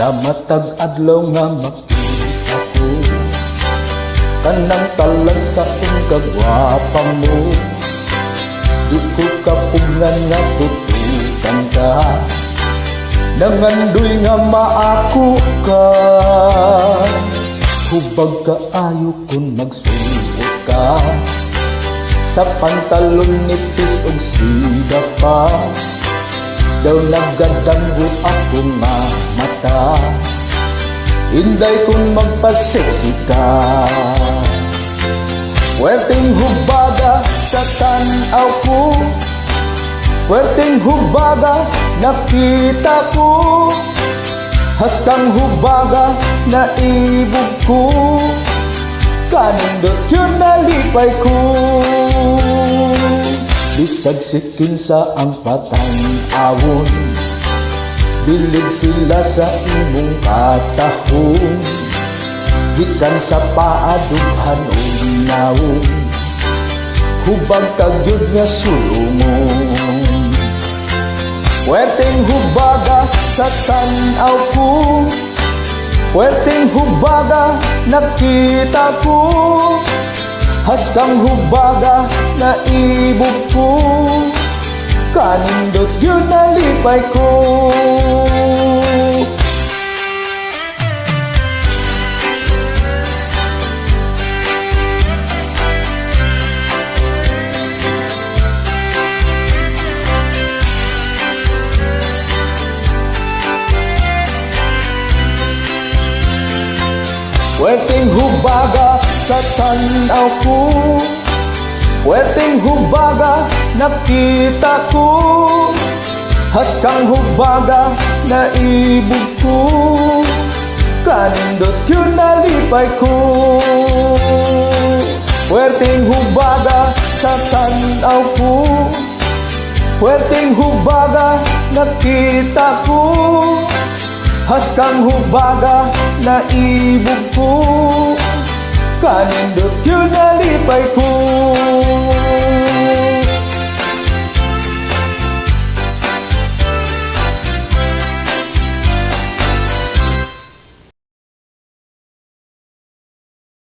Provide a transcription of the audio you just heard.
Sa matag adlaw nga makita ko kanang talag sa akong kagwapa mo. Di ko kapugnan nga tutukan ka, nangandoy nga maako ka. Hubag kaayo kung magsuot ka sa pantalon nipis og sida pa. Daw naggadanggo ako nga mata, inday kung magpaseksi ka. Pwerteng hubaga sa tanaw ko, pwerteng hubaga nakita ko, haskang hubaga naibog ko, kanindot yun nalipay ko. Bisag sikin sa ang patang-awon, bilig sila sa imong katahon. Gikan sa paadughan o naon, hubag kagyud nga sulungon. Pwerteng hubaga sa tanaw ko, pwerteng hubaga nakita ko, haskang hubaga naibog ko, kanindot yun nalipay ko. Pwerteng hubaga sa tanaw ko, pwerteng hubaga nakita ko, haskang hubaga naibog ko, kanindot yun nalipay ko. Pwerteng hubaga sa tanaw ko, pwerteng hubaga nakita ko, haskang hubaga naibog ko, kanindot yun nalipay ko.